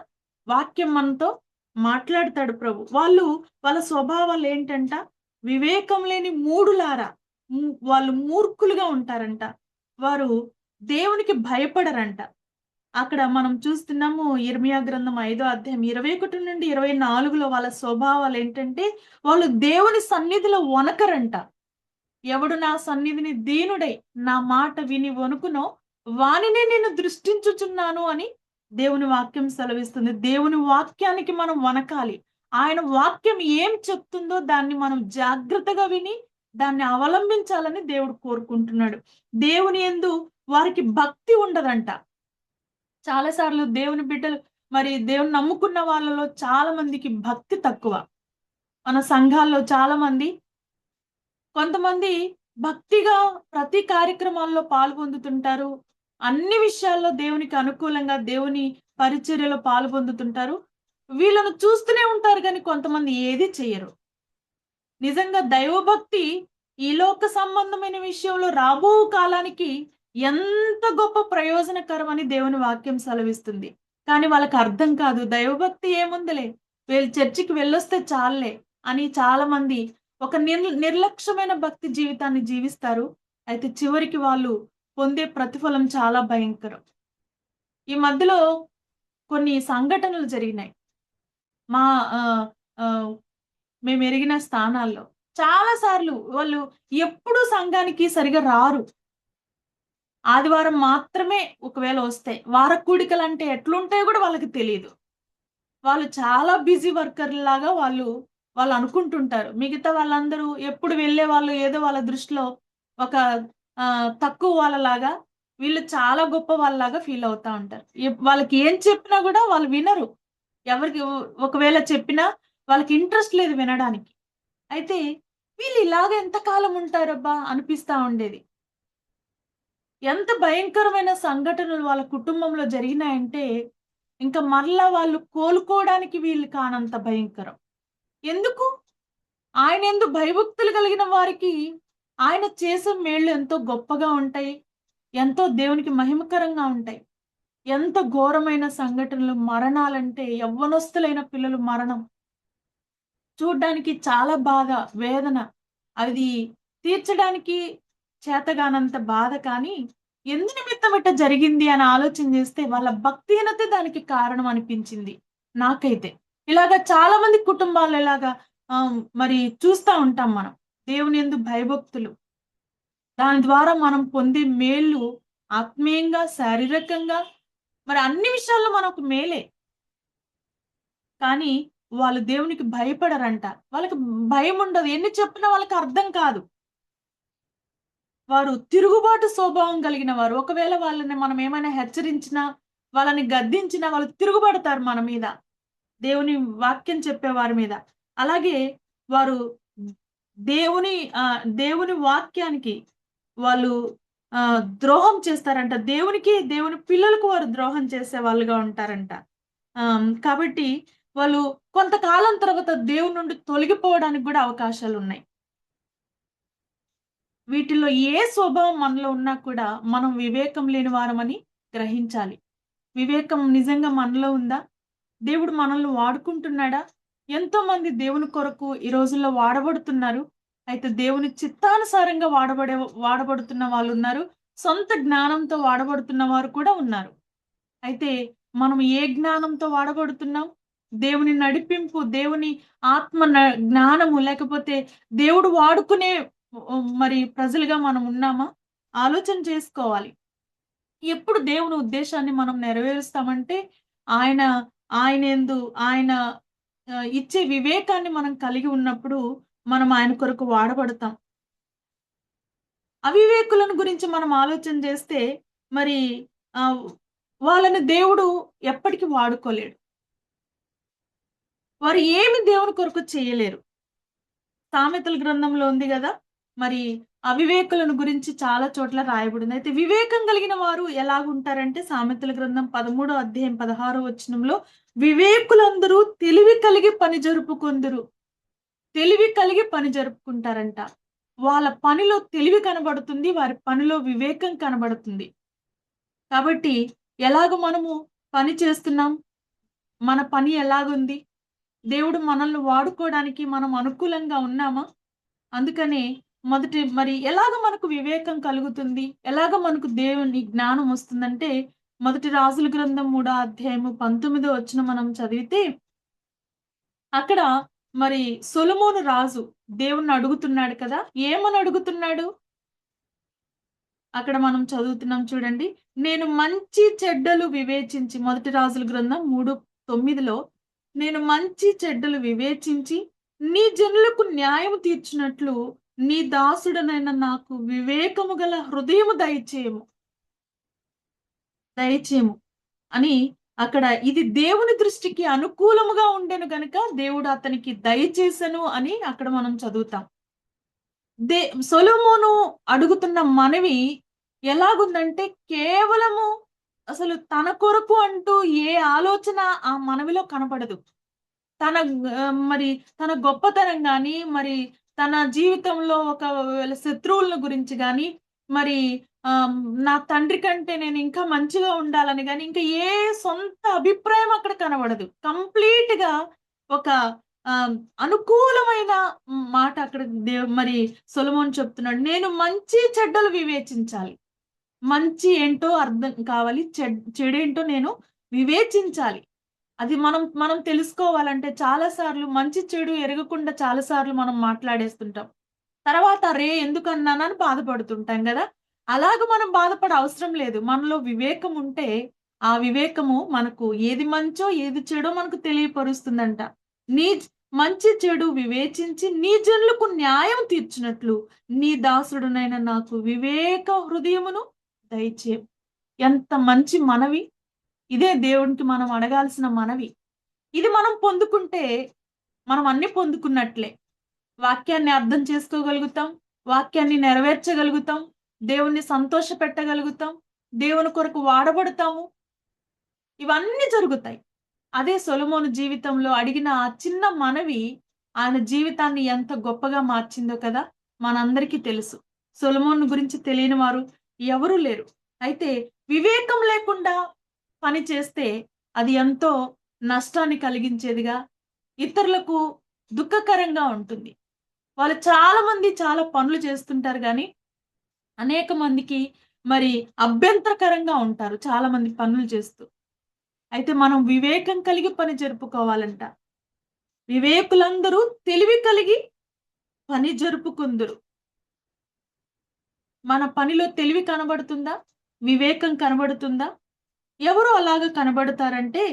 [SPEAKER 1] వాక్యం మనతో మాట్లాడతాడు ప్రభు. వాళ్ళ స్వభావాలు ఏంటంట? వివేకం లేని మూడులారా, వాళ్ళు మూర్ఖులుగా ఉంటారంట. వారు దేవునికి భయపడరంట. అక్కడ మనం చూస్తున్నాము ఇర్మియా గ్రంథం 5వ అధ్యాయం 21 నుండి 24లో వాళ్ళ స్వభావాలు ఏంటంటే వాళ్ళు దేవుని సన్నిధిలో వనకరంట. ఎవడు నా సన్నిధిని దీనుడై నా మాట విని వణుకునో వానినే నేను దృష్టించుచున్నాను అని దేవుని వాక్యం సెలవిస్తుంది. దేవుని వాక్యానికి మనం వనకాలి. ఆయన వాక్యం ఏం చెప్తుందో దాన్ని మనం జాగ్రత్తగా విని దాన్ని అవలంబించాలని దేవుడు కోరుకుంటున్నాడు. దేవుని యందు వారికి భక్తి ఉండదంట. చాలా సార్లు దేవుని బిడ్డలు దేవుని నమ్ముకున్న వాళ్ళలో చాలా మందికి భక్తి తక్కువ. మన సంఘాల్లో చాలా మంది కొంతమంది భక్తిగా ప్రతి కార్యక్రమాల్లో పాల్పొందుతుంటారు. అన్ని విషయాల్లో దేవునికి అనుకూలంగా దేవుని పరిచర్యలో పాల్పొందుతుంటారు. వీళ్ళను చూస్తూనే ఉంటారు గానీ కొంతమంది ఏది చెయ్యరు. నిజంగా దైవభక్తి ఈ లోక సంబంధమైన విషయంలో రాబో కాలానికి ఎంత గొప్ప ప్రయోజనకరమని దేవుని వాక్యం సెలవిస్తుంది. కానీ వాళ్ళకి అర్థం కాదు. దైవభక్తి ఏముందిలే, వీళ్ళు చర్చికి వెళ్ళొస్తే చాలులే అని చాలా మంది ఒక నిర్లక్ష్యమైన భక్తి జీవితాన్ని జీవిస్తారు. అయితే చివరికి వాళ్ళు పొందే ప్రతిఫలం చాలా భయంకరం. ఈ మధ్యలో కొన్ని సంఘటనలు జరిగినాయి. మా ఆహ్, ఆహ్, మేమెరిగిన స్థానాల్లో. చాలా సార్లు వాళ్ళు ఎప్పుడూ సంఘానికి సరిగ్గా రారు. ఆదివారం మాత్రమే ఒకవేళ వస్తే, వార కూడికలంటే ఎట్లుంటాయో గూడా వాళ్ళకి తెలీదు. వాళ్ళు చాలా బిజీ వర్కర్‌లాగా వాళ్ళు అనుకుంటుంటారు. మిగతా వాళ్ళందరూ ఎప్పుడు వెళ్ళేవాళ్ళు ఏదో వాళ్ళ దృష్టిలో ఒక తక్కువ వాళ్ళలాగా, వీళ్ళు చాలా గొప్ప వాళ్ళలాగా ఫీల్ అవుతా ఉంటారు. వాళ్ళకి ఏం చెప్పినా గూడా వాళ్ళు వినరు. ఎవరికి ఒకవేళ చెప్పినా వాళ్ళకి ఇంట్రెస్ట్ లేదు వినడానికి. అయితే వీళ్ళు ఇలాగ ఎంత కాలం ఉంటారబ్బా అనిపిస్తా ఉండేది. ఎంత భయంకరమైన సంఘటనలు వాళ్ళ కుటుంబంలో జరిగినాయంటే, ఇంక మరలా వాళ్ళు కోలుకోవడానికి వీళ్ళు కానంత భయంకరం. ఎందుకు? ఆయనయందు భయభక్తులు కలిగిన వారికి ఆయన చేసే మేళ్ళు ఎంతో గొప్పగా ఉంటాయి. ఎంతో దేవునికి మహిమకరంగా ఉంటాయి. ఎంత ఘోరమైన సంఘటనలు, మరణాలంటే యవ్వనస్తులైన పిల్లలు మరణం. చూడ్డానికి చాలా బాధ, వేదన. అది తీర్చడానికి చేతగానంత బాధ కానీ, ఎందు నిమిత్తం ఇట్ట జరిగింది అని ఆలోచన చేస్తే వాళ్ళ భక్తిహీనతే దానికి కారణం అనిపించింది నాకైతే. ఇలాగ చాలా మంది కుటుంబాల్లో ఇలాగా చూస్తా ఉంటాం మనం. దేవుని యందు భయభక్తులు. దాని ద్వారా మనం పొందే మేళ్ళు ఆత్మీయంగా, శారీరకంగా అన్ని విషయాల్లో మనకు మేలే. కానీ వాళ్ళు దేవునికి భయపడరంట. వాళ్ళకి భయముండదు. ఎన్ని చెప్పినా వాళ్ళకి అర్థం కాదు. వారు తిరుగుబాటు స్వభావం కలిగిన వారు. ఒకవేళ వాళ్ళని మనం ఏమైనా హెచ్చరించినా, వాళ్ళని గద్దించినా వాళ్ళు తిరుగుబడతారు మన మీద. దేవుని వాక్యం చెప్పే వారి మీద. అలాగే వారు దేవుని వాక్యానికి వాళ్ళు ద్రోహం చేస్తారంట. దేవునికి, దేవుని పిల్లలకు వారు ద్రోహం చేసే వాళ్ళుగా ఉంటారంట. కాబట్టి వాళ్ళు కొంతకాలం తర్వాత దేవుని నుండి తొలగిపోవడానికి గూడా అవకాశాలున్నాయి. వీటిల్లో ఏ స్వభావం మనలో ఉన్నా కూడా మనం వివేకం లేని వారమని గ్రహించాలి. వివేకం నిజంగా మనలో ఉందా? దేవుడు మనల్ని వాడుకుంటున్నాడా? ఎంతోమంది దేవుని కొరకు ఈ రోజుల్లో వాడబడుతున్నారు. అయితే దేవుని చిత్తానుసారంగా వాడబడుతున్న వాళ్ళున్నారు. సొంత జ్ఞానంతో వాడబడుతున్న వారు కూడా ఉన్నారు. అయితే మనం ఏ జ్ఞానంతో వాడబడుతున్నాం? దేవుని నడిపింపు, దేవుని ఆత్మ జ్ఞానము లేకపోతే దేవుడు వాడుకునే ప్రజలుగా మనం ఉన్నామా? ఆలోచన చేసుకోవాలి. ఎప్పుడు దేవుని ఉద్దేశాన్ని మనం నెరవేరుస్తామంటే ఆయన ఆయనయందు ఆయన ఇచ్చే వివేకాన్ని మనం కలిగి ఉన్నప్పుడు మనం ఆయన కొరకు వాడబడతాం. అవివేకులను గురించి మనం ఆలోచన చేస్తే మరి వాళ్ళని దేవుడు ఎప్పటికి వాడుకోలేడు. వారు ఏమి దేవుని కొరకు చేయలేరు. సామెతల గ్రంథంలో ఉంది గదా! అవివేకులను గురించి చాలా చోట్ల రాయబడింది. అయితే వివేకం కలిగిన వారు ఎలాగుంటారంటే సామెతల గ్రంథం 13వ అధ్యాయం 16వ వచనంలో వివేకులందరూ తెలివి కలిగి పని జరుపుకొందురు. తెలివి కలిగి పని జరుపుకుంటారంట. వాళ్ళ పనిలో తెలివి కనబడుతుంది. వారి పనిలో వివేకం కనబడుతుంది. కాబట్టి ఎలాగ మనము పని చేస్తున్నాం? మన పని ఎలాగుంది? దేవుడు మనల్ని వాడుకోవడానికి మనం అనుకూలంగా ఉన్నామా? అందుకనే ఎలాగ మనకు వివేకం కలుగుతుంది? ఎలాగ మనకు దేవుని జ్ఞానం వస్తుందంటే, మొదటి రాజుల గ్రంథం 3వ అధ్యాయము 19వ వచనం మనం చదివితే, అక్కడ సొలొమోను రాజు దేవుణ్ణి అడుగుతున్నాడు కదా! ఏమని అడుగుతున్నాడు? అక్కడ మనం చదువుతున్నాం చూడండి. నేను మంచి చెడ్డలు వివేచించి, మొదటి రాజుల గ్రంథం 3:9లో నేను మంచి చెడ్డలు వివేచించి నీ జనులకు న్యాయం తీర్చినట్లు నీ దాసుడనైన నాకు వివేకము గల హృదయము దయచేయము అని అక్కడ ఇది దేవుని దృష్టికి అనుకూలముగా ఉండెను గనుక దేవుడు అతనికి దయచేసెను అని అక్కడ మనం చదువుతాం. సొలొమోను అడుగుతున్న మనవి ఎలాగుందంటే కేవలము అసలు తన కొరకు అంటూ ఏ ఆలోచన ఆ మనవిలో కనపడదు. తన మరి తన గొప్పతనం గాని, మరి తన జీవితంలో ఒకవేళ శత్రువుల గురించి గాని, మరి నా తండ్రి కంటే నేను ఇంకా మంచిగా ఉండాలని గాని, ఇంకా ఏ సొంత అభిప్రాయం అక్కడ కనబడదు. కంప్లీట్‌గా ఒక అనుకూలమైన మాట అక్కడ మరి సొలొమోను చెప్తున్నాడు. నేను మంచి చెడ్డలు వివేచించాలి. మంచి ఏంటో అర్థం కావాలి. చెడేంటో నేను వివేచించాలి. అది మనం తెలుసుకోవాలంటే చాలా సార్లు మంచి చెడు ఎరగకుండా చాలా సార్లు మనం మాట్లాడేస్తుంటాం. తర్వాత అరే ఎందుకన్నానని బాధపడుతుంటాం గదా! అలాగ మనం బాధపడే అవసరం లేదు. మనలో వివేకం ఉంటే ఆ వివేకము మనకు ఏది మంచో ఏది చెడో మనకు తెలియపరుస్తుందంట. నీ మంచి చెడు వివేచించి నీ జనులకు న్యాయం తీర్చినట్లు నీ దాసుడునైన నాకు వివేక హృదయమును దయచేయు. ఎంత మంచి మనవి! ఇదే దేవునికి మనం అడగాల్సిన మనవి. ఇది మనం పొందుకుంటే మనం అన్ని పొందుకున్నట్లే. వాక్యాన్ని అర్థం చేసుకోగలుగుతాం. వాక్యాన్ని నెరవేర్చగలుగుతాం. దేవుణ్ణి సంతోషపెట్టగలుగుతాం. దేవుని కొరకు వాడబడతాము. ఇవన్నీ జరుగుతాయి. అదే సొలొమోను జీవితంలో అడిగిన ఆ చిన్న మనవి ఆయన జీవితాన్ని ఎంత గొప్పగా మార్చిందో కదా! మనందరికీ తెలుసు. సొలొమోను గురించి తెలియని వారు ఎవరూ లేరు. అయితే వివేకం లేకుండా పని చేస్తే అది ఎంతో నష్టాన్ని కలిగించేదిగా, ఇతరులకు దుఃఖకరంగా ఉంటుంది. వాళ్ళు చాలా మంది చాలా పనులు చేస్తుంటారు గానీ, అనేక మందికి మరి అభ్యంతరకరంగా ఉంటారు చాలా మంది పనులు చేస్తూ. అయితే మనం వివేకం కలిగి పని జరుపుకోవాలంట. వివేకులందరూ తెలివి కలిగి పని జరుపుకుందురు. మన పనిలో తెలివి కనబడుతుందా? వివేకం కనబడుతుందా? ఎవరు అలాగా కనబడతారంటే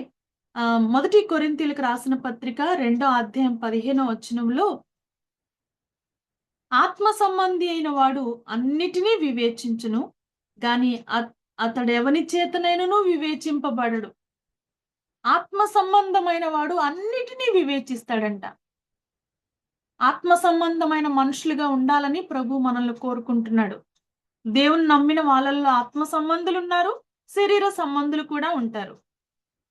[SPEAKER 1] మొదటి కొరింథీయులకు రాసిన పత్రిక 2వ అధ్యాయం 15వ వచనంలో ఆత్మ సంబంధి అయిన వాడు అన్నిటినీ వివేచించును గాని అతడెవని చేతనైనను వివేచింపబడడు. ఆత్మ సంబంధమైన వాడు అన్నిటినీ వివేచిస్తాడంట. ఆత్మ సంబంధమైన మనుషులుగా ఉండాలని ప్రభు మనల్ని కోరుకుంటున్నాడు. దేవుని నమ్మిన వాళ్ళల్లో ఆత్మ సంబంధులు ఉన్నారు, శరీర సంబంధులు కూడా ఉంటారు.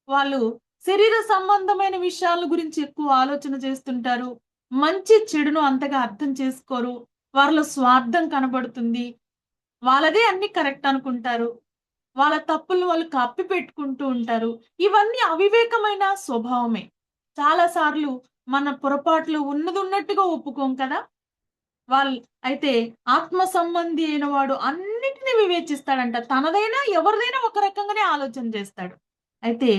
[SPEAKER 1] వాళ్ళు శరీర సంబంధమైన విషయాల గురించి ఎక్కువ ఆలోచన చేస్తుంటారు. మంచి చెడును అంతగా అర్థం చేసుకోరు. వారిలో స్వార్థం కనబడుతుంది. వాళ్ళదే అన్ని కరెక్ట్ అనుకుంటారు. వాళ్ళ తప్పులను వాళ్ళు కప్పి పెట్టుకుంటూ ఉంటారు. ఇవన్నీ అవివేకమైన స్వభావమే. చాలా సార్లు మన పొరపాట్లు ఉన్నట్టుగా ఒప్పుకోం కదా! అయితే ఆత్మ సంబంధి అయిన వాడు అన్నిటిని వివేచిస్తాడంట. తనదైనా ఎవరిదైనా ఒక రకంగానే ఆలోచన చేస్తాడు. అయితే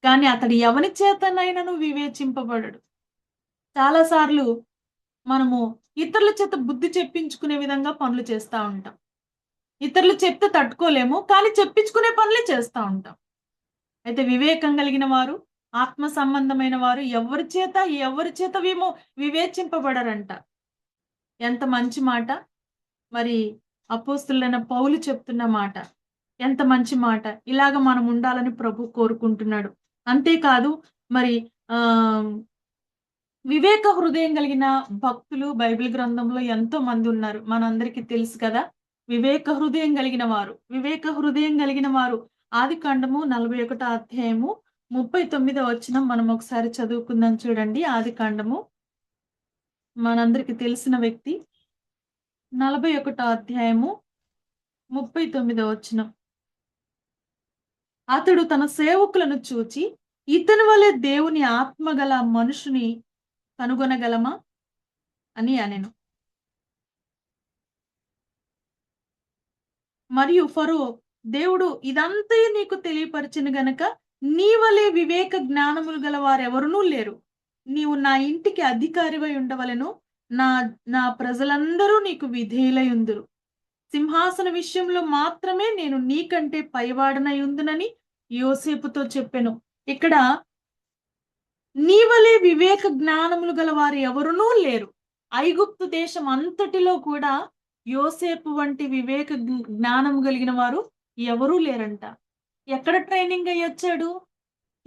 [SPEAKER 1] కానీ అతడు ఎవని చేతనైనను వివేచింపబడడు. చాలా సార్లు మనము ఇతరుల చేత బుద్ధి చెప్పించుకునే విధంగా పనులు చేస్తా ఉంటాం. ఇతరులు చెప్తే తట్టుకోలేము. కానీ చెప్పించుకునే పనులే చేస్తా ఉంటాం. అయితే వివేకం కలిగిన వారు, ఆత్మ సంబంధమైన వారు ఎవరి చేత వివేచింపబడరంట. ఎంత మంచి మాట! మరి అపోస్తలుడైన పౌలు చెప్తున్న మాట. ఎంత మంచి మాట! ఇలాగ మనం ఉండాలని ప్రభు కోరుకుంటున్నాడు. అంతేకాదు మరి వివేక హృదయం కలిగిన భక్తులు బైబిల్ గ్రంథంలో ఎంతో మంది ఉన్నారు. మనందరికీ తెలుసు కదా! వివేక హృదయం కలిగిన వారు ఆదికాండము 41వ అధ్యాయము 39వ వచనం మనం ఒకసారి చదువుకుందాం చూడండి. ఆదికాండము మనందరికీ తెలిసిన వ్యక్తి 41వ అధ్యాయము 39వ వచనం. అతడు తన సేవకులను చూచి ఇతని వలె దేవుని ఆత్మగల మనుషుని కనుగొనగలమా అని అనెను. మరియు ఫరో దేవుడు ఇదంతా నీకు తెలియపరిచిన గనక నీ వలె వివేక జ్ఞానములు గల వారెవరునూ లేరు. నీవు నా ఇంటికి అధికారివై ఉండవలెను. నా ప్రజలందరూ నీకు విధేయులై ఉందురు. సింహాసన విషయంలో మాత్రమే నేను నీకంటే పైవాడనై ఉందునని యోసేపుతో చెప్పెను. ఇక్కడ నీ వలె వివేక జ్ఞానములు గల వారు ఎవరునూ లేరు. ఐగుప్తు దేశం అంతటిలో కూడా యోసేపు వంటి వివేక జ్ఞానము కలిగిన వారు ఎవరూ లేరంట. ఎక్కడ ట్రైనింగ్ అయ్యొచ్చాడు?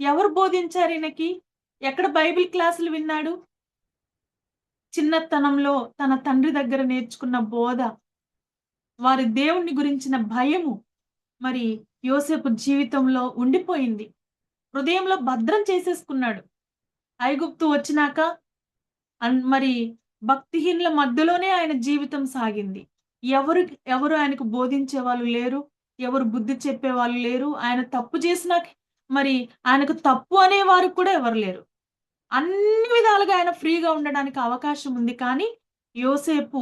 [SPEAKER 1] ఎవరు బోధించారు ఈయనకి? ఎక్కడ బైబిల్ క్లాసులు విన్నాడు? చిన్నతనంలో తన తండ్రి దగ్గర నేర్చుకున్న బోధ, వారి దేవుణ్ణి గురించిన భయము మరి యోసేపు జీవితంలో ఉండిపోయింది. హృదయంలో భద్రం చేసేసుకున్నాడు. ఐగుప్తు వచ్చినాక మరి భక్తిహీనుల మధ్యలోనే ఆయన జీవితం సాగింది. ఎవరు ఆయనకు బోధించే వాళ్ళు లేరు, ఎవరు బుద్ధి చెప్పే వాళ్ళు లేరు. ఆయన తప్పు చేసినా మరి ఆయనకు తప్పు అనేవారు కూడా ఎవరు లేరు. అన్ని విధాలుగా ఆయన ఫ్రీగా ఉండడానికి అవకాశం ఉంది. కానీ యోసేపు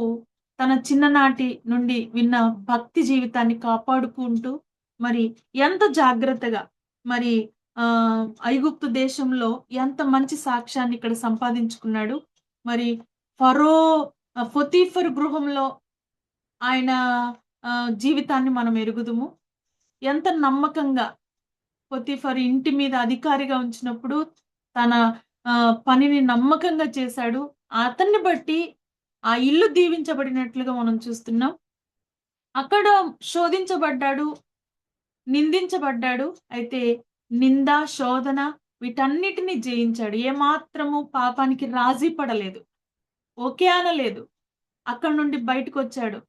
[SPEAKER 1] తన చిన్ననాటి నుండి విన్న భక్తి జీవితాన్ని కాపాడుకుంటూ మరి ఎంత జాగ్రత్తగా మరి ఐగుప్తు దేశంలో ఎంత మంచి సాక్ష్యాన్ని ఇక్కడ సంపాదించుకున్నాడు. మరి పొతీఫర్ గృహంలో ఆయన జీవితాన్ని మనం ఎరుగుదుము. ఎంత నమ్మకంగా పొతీఫర్ ఇంటి మీద అధికారిగా ఉంచినప్పుడు తన పనిని నమ్మకంగా చేశాడు. అతన్ని బట్టి ఆ ఇల్లు దీవించబడినట్లుగా మనం చూస్తున్నాం. అక్కడ శోధించబడ్డాడు, నిందించబడ్డాడు. అయితే నింద, శోధన వీటన్నిటిని జయించాడు. ఏమాత్రము పాపానికి రాజీ పడలేదు, ఓకే అనలేదు. అక్కడి నుండి బయటకు వచ్చాడు.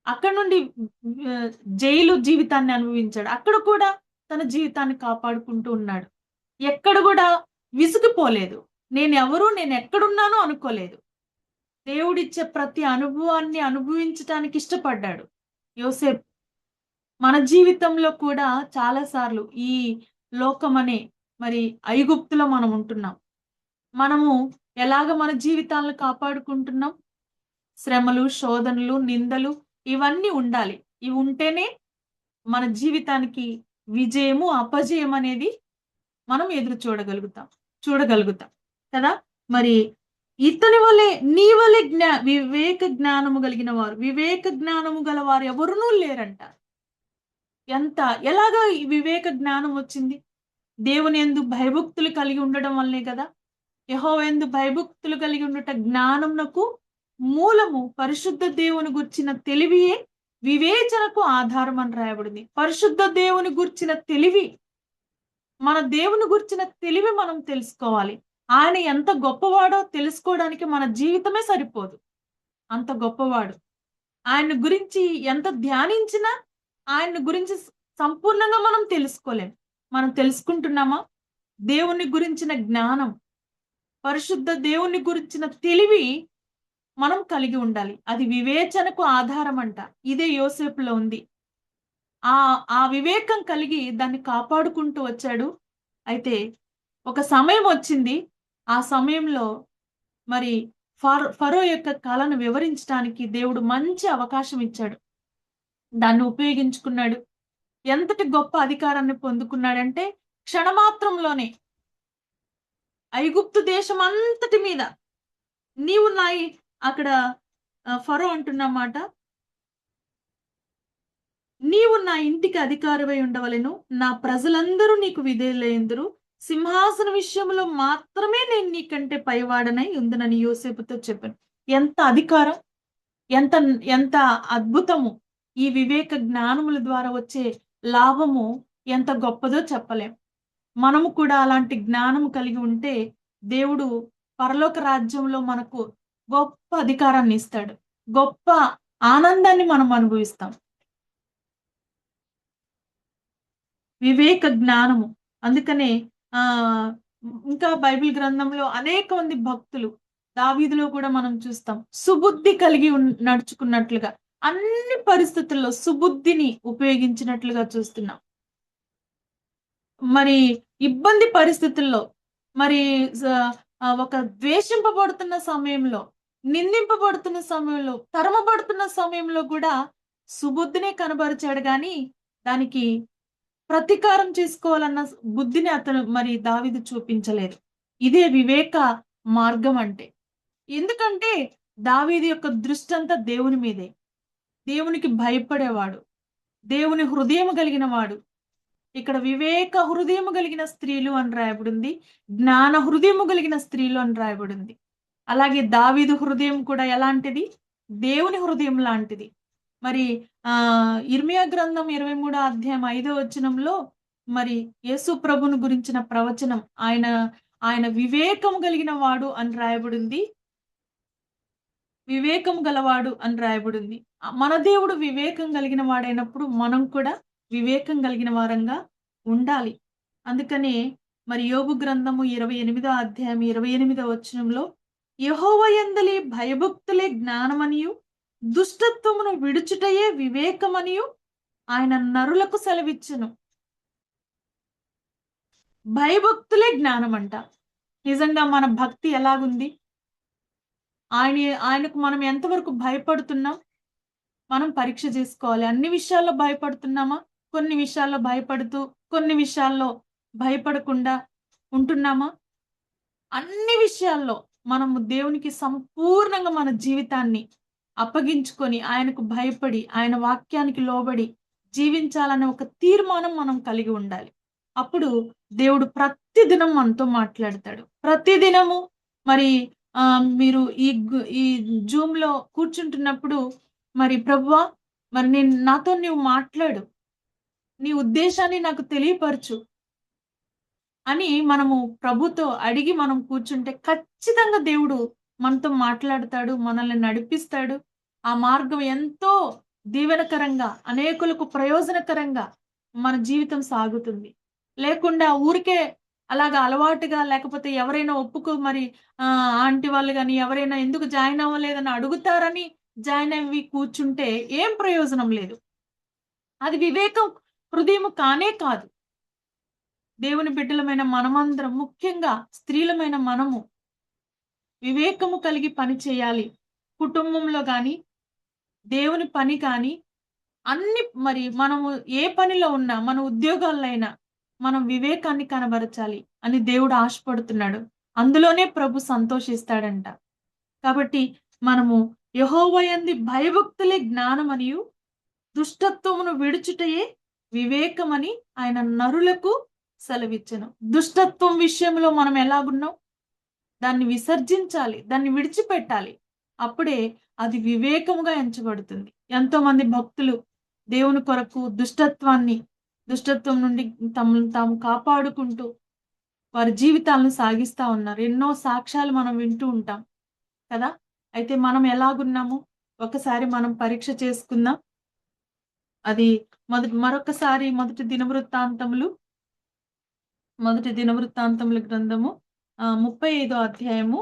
[SPEAKER 1] అక్కడి నుండి జైలు జీవితాన్ని అనుభవించాడు. అక్కడ కూడా తన జీవితాన్ని కాపాడుకుంటూ ఉన్నాడు. ఎక్కడ కూడా విసుగుపోలేదు. నేను ఎక్కడున్నానో అనుకోలేదు. దేవుడిచ్చే ప్రతి అనుభవాన్ని అనుభవించటానికి ఇష్టపడ్డాడు యోసేపు. మన జీవితంలో కూడా చాలాసార్లు ఈ లోకమనే మరి ఐగుప్తులో మనం ఉంటున్నాం. మనము ఎలాగ మన జీవితాలను కాపాడుకుంటున్నాం? శ్రమలు, శోధనలు, నిందలు ఇవన్నీ ఉండాలి. ఇవి ఉంటేనే మన జీవితానికి విజయము, అపజయం అనేది మనం ఎదురు చూడగలుగుతాం కదా. మరి ఇతని వలె నీ వలె వివేక జ్ఞానము కలిగిన వారు, వివేక జ్ఞానము గల వారు ఎవరునూ లేరంట. ఎలాగా ఈ వివేక జ్ఞానం వచ్చింది? దేవుని యందు భయభక్తులు కలిగి ఉండడం వల్లే కదా. యెహోవా యందు భయభక్తులు కలిగి ఉండుట జ్ఞానమునకు మూలము. పరిశుద్ధ దేవుని గుర్చిన తెలివియే వివేచనకు ఆధారం అని రాయబడింది. పరిశుద్ధ దేవుని గుర్చిన తెలివి, మన దేవుని గుర్చిన తెలివి మనం తెలుసుకోవాలి. ఆయన ఎంత గొప్పవాడో తెలుసుకోవడానికి మన జీవితమే సరిపోదు. అంత గొప్పవాడు. ఆయన గురించి ఎంత ధ్యానించినా ఆయన గురించి సంపూర్ణంగా మనం తెలుసుకోలేం. మనం తెలుసుకుంటున్నామా? దేవుని గురించిన జ్ఞానం, పరిశుద్ధ దేవుని గురించిన తెలివి మనం కలిగి ఉండాలి. అది వివేచనకు ఆధారం అంట. ఇదే యోసేపులో ఉంది. ఆ వివేకం కలిగి దాన్ని కాపాడుకుంటూ వచ్చాడు. అయితే ఒక సమయం వచ్చింది. ఆ సమయంలో మరి ఫరో యొక్క కళను వివరించడానికి దేవుడు మంచి అవకాశం ఇచ్చాడు. దాన్ని ఉపయోగించుకున్నాడు. ఎంతటి గొప్ప అధికారాన్ని పొందుకున్నాడంటే క్షణమాత్రంలోనే ఐగుప్తు దేశం అంతటి మీద నీవు అక్కడ ఫరో అంటున్నమాట, నీవు నా ఇంటికి అధికారివై ఉండవలెను, నా ప్రజలందరూ నీకు విధేయులైందురు, సింహాసన విషయంలో మాత్రమే నేను నీకంటే పైవాడనై ఉందనని యోసేపుతో చెప్పాను. ఎంత అధికారం, ఎంత ఎంత అద్భుతము! ఈ వివేక జ్ఞానముల ద్వారా వచ్చే లాభము ఎంత గొప్పదో చెప్పలేం. మనము కూడా అలాంటి జ్ఞానము కలిగి ఉంటే దేవుడు పరలోక రాజ్యంలో మనకు గొప్ప అధికారాన్ని ఇస్తాడు. గొప్ప ఆనందాన్ని మనం అనుభవిస్తాం. వివేక జ్ఞానము. అందుకనే ఇంకా బైబిల్ గ్రంథంలో అనేక మంది భక్తులు, దావీదులో కూడా మనం చూస్తాం, సుబుద్ధి కలిగి నడుచుకున్నట్లుగా అన్ని పరిస్థితుల్లో సుబుద్ధిని ఉపయోగించినట్లుగా చూస్తున్నాం. మరి ఇబ్బంది పరిస్థితుల్లో, మరి ఒక ద్వేషింపబడుతున్న సమయంలో, నిందింపబడుతున్న సమయంలో, తరమబడుతున్న సమయంలో కూడా సుబుద్ధినే కనబరిచాడు. కానీ దానికి ప్రతీకారం చేసుకోవాలన్న బుద్ధిని అతను మరి దావీదు చూపించలేదు. ఇదే వివేక మార్గం అంటే. ఎందుకంటే దావీదు యొక్క దృష్టి అంతా దేవుని మీదే. దేవునికి భయపడేవాడు, దేవుని హృదయం కలిగిన వాడు. ఇక్కడ వివేక హృదయము కలిగిన స్త్రీలు అని రాయబడింది, జ్ఞాన హృదయము కలిగిన స్త్రీలు అని రాయబడింది. అలాగే దావీదు హృదయం కూడా ఎలాంటిది? దేవుని హృదయం లాంటిది. మరి ఇర్మియా గ్రంథం 23వ అధ్యాయం 5వ వచనంలో మరి యేసు ప్రభుని గురించిన ప్రవచనం, ఆయన వివేకము కలిగిన వాడు అని రాయబడింది, వివేకం గలవాడు అని రాయబడింది. మన దేవుడు వివేకం కలిగిన వాడైనప్పుడు మనం కూడా వివేకం కలిగిన వారంగా ఉండాలి. అందుకనే మరి యోబు గ్రంథము 28వ అధ్యాయం 28వ వచనంలో యెహోవా యందలి భయభక్తులే జ్ఞానమనియు దుష్టత్వమును విడుచుటయే వివేకమనియు ఆయన నరులకు సెలవిచ్చును. భయభక్తులే జ్ఞానం అంట. నిజంగా మన భక్తి ఎలాగుంది? ఆయనకు మనం ఎంతవరకు భయపడుతున్నాం? మనం పరీక్ష చేసుకోవాలి. అన్ని విషయాల్లో భయపడుతున్నామా? కొన్ని విషయాల్లో భయపడుతూ, కొన్ని విషయాల్లో భయపడకుండా ఉంటున్నామా? అన్ని విషయాల్లో మనము దేవునికి సంపూర్ణంగా మన జీవితాన్ని అప్పగించుకొని, ఆయనకు భయపడి, ఆయన వాక్యానికి లోబడి జీవించాలనే ఒక తీర్మానం మనం కలిగి ఉండాలి. అప్పుడు దేవుడు ప్రతిదినం మనతో మాట్లాడతాడు. ప్రతిదినము మరి మీరు ఈ జూమ్ లో కూర్చుంటున్నప్పుడు మరి ప్రభువా, మరి నాతో నీవు మాట్లాడు, నీ ఉద్దేశాన్ని నాకు తెలియపరచు అని మనము ప్రభుతో అడిగి మనం కూర్చుంటే ఖచ్చితంగా దేవుడు మనతో మాట్లాడతాడు, మనల్ని నడిపిస్తాడు. ఆ మార్గం ఎంతో దీవెనకరంగా, అనేకులకు ప్రయోజనకరంగా మన జీవితం సాగుతుంది. లేకుండా ఊరికే అలాగా అలవాటుగా, లేకపోతే ఎవరైనా ఒప్పుకో మరి ఆంటీ వాళ్ళు కానీ ఎవరైనా ఎందుకు జాయిన్ అవ్వలేదని అడుగుతారని జాయిన్ అయ్యి కూర్చుంటే ఏం ప్రయోజనం లేదు. అది వివేకం హృదయము కానే కాదు. దేవుని బిడ్డలమైన మనమందరం, ముఖ్యంగా స్త్రీలమైన మనము వివేకము కలిగి పని చేయాలి. కుటుంబంలో కానీ, దేవుని పని కానీ, అన్ని మరి మనము ఏ పనిలో ఉన్నా, మన ఉద్యోగాల్లో అయినా మనం వివేకాన్ని కనబరచాలి అని దేవుడు ఆశపడుతున్నాడు. అందులోనే ప్రభు సంతోషిస్తాడంట. కాబట్టి మనము యెహోవా యందు భయభక్తులే జ్ఞానమనియు దుష్టత్వమును విడుచుటయే వివేకమని ఆయన నరులకు సెలవిచ్చెను. దుష్టత్వం విషయంలో మనం ఎలాగున్నాం? దాన్ని విసర్జించాలి, దాన్ని విడిచిపెట్టాలి. అప్పుడే అది వివేకముగా ఎంచబడుతుంది. ఎంతో మంది భక్తులు దేవుని కొరకు దుష్టత్వం నుండి తాము కాపాడుకుంటూ వారి జీవితాలను సాగిస్తా ఉన్నారు. ఎన్నో సాక్ష్యాలు మనం వింటూ ఉంటాం కదా. అయితే మనం ఎలాగున్నాము? ఒకసారి మనం పరీక్ష చేసుకుందాం. అది మరొకసారి మొదటి దినవృత్తాంతముల గ్రంథము 35వ అధ్యాయము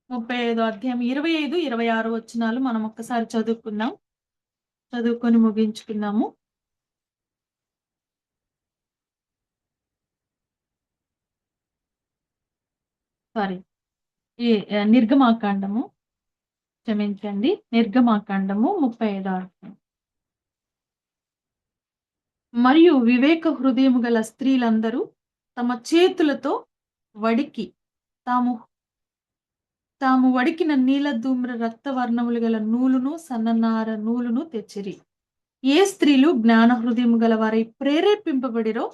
[SPEAKER 1] 25, 26 వచనాలు మనం ఒక్కసారి చదువుకొని ముగించుకుందాము. సారీ, ఈ నిర్గమాకాండము, క్షమించండి, నిర్గమాకాండము 35వ అధ్యాయం. మరియు వివేక హృదయము గల స్త్రీలందరూ తమ చేతులతో వడికి తాము వడికిన నీల ధూమ్ర రక్తవర్ణములు గల నూలును, సన్ననార నూలును తెచ్చిరి. ఏ స్త్రీలు జ్ఞాన హృదయము గల వారై ప్రేరేపింపబడిరో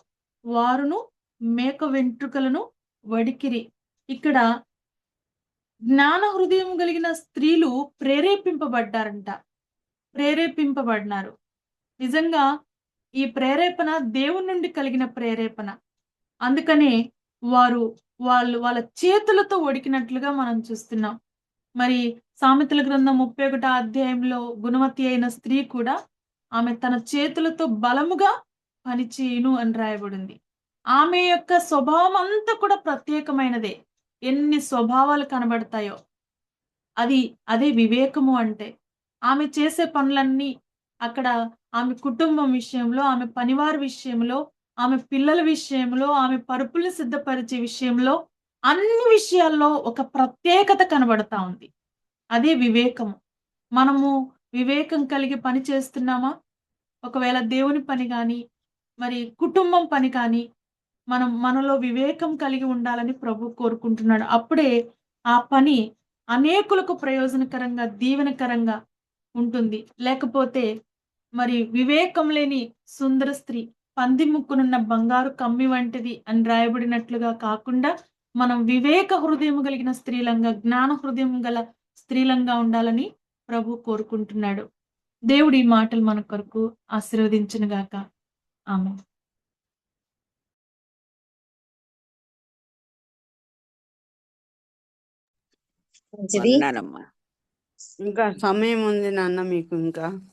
[SPEAKER 1] వారును మేక వెంట్రుకలను వడికిరి. ఇక్కడ జ్ఞాన హృదయం కలిగిన స్త్రీలు ప్రేరేపింపబడినారు. నిజంగా ఈ ప్రేరేపణ దేవుని నుండి కలిగిన ప్రేరేపణ. అందుకనే వాళ్ళ చేతులతో వడికినట్లుగా మనం చూస్తున్నాం. మరి సామెతల గ్రంథం 31వ అధ్యాయంలో గుణవతి అయిన స్త్రీ కూడా ఆమె తన చేతులతో బలముగా పనిచేయును అని రాయబడింది. ఆమె యొక్క స్వభావం అంతా కూడా ప్రత్యేకమైనదే. ఎన్ని స్వభావాలు కనబడతాయో అదే వివేకము అంటే. ఆమె చేసే పనులన్నీ అక్కడ ఆమె కుటుంబం విషయంలో, ఆమె పనివారి విషయంలో, ఆమె పిల్లల విషయంలో, ఆమె పరుపుల్ని సిద్ధపరిచే విషయంలో, అన్ని విషయాల్లో ఒక ప్రత్యేకత కనబడతా ఉంది. అదే వివేకము. మనము వివేకం కలిగి పని చేస్తున్నామా? ఒకవేళ దేవుని పని కానీ, మరి కుటుంబం పని కానీ, మనలో వివేకం కలిగి ఉండాలని ప్రభు కోరుకుంటున్నాడు. అప్పుడే ఆ పని అనేకులకు ప్రయోజనకరంగా, దీవెనకరంగా ఉంటుంది. లేకపోతే మరి వివేకం లేని సుందర స్త్రీ పంది ముక్కునున్న బంగారు కమ్మి వంటిది అని రాయబడినట్లుగా కాకుండా, మనం వివేక హృదయం కలిగిన స్త్రీలంగా, జ్ఞాన హృదయం గల స్త్రీలంగా ఉండాలని ప్రభు కోరుకుంటున్నాడు. దేవుడు ఈ మాటలు మన కొరకు ఆశీర్వదించును గాక. ఆమేన్.
[SPEAKER 2] మంచిది.
[SPEAKER 4] వందనాలమ్మా. ఇంకా సమయం ఉంది నాన్న మీకు ఇంకా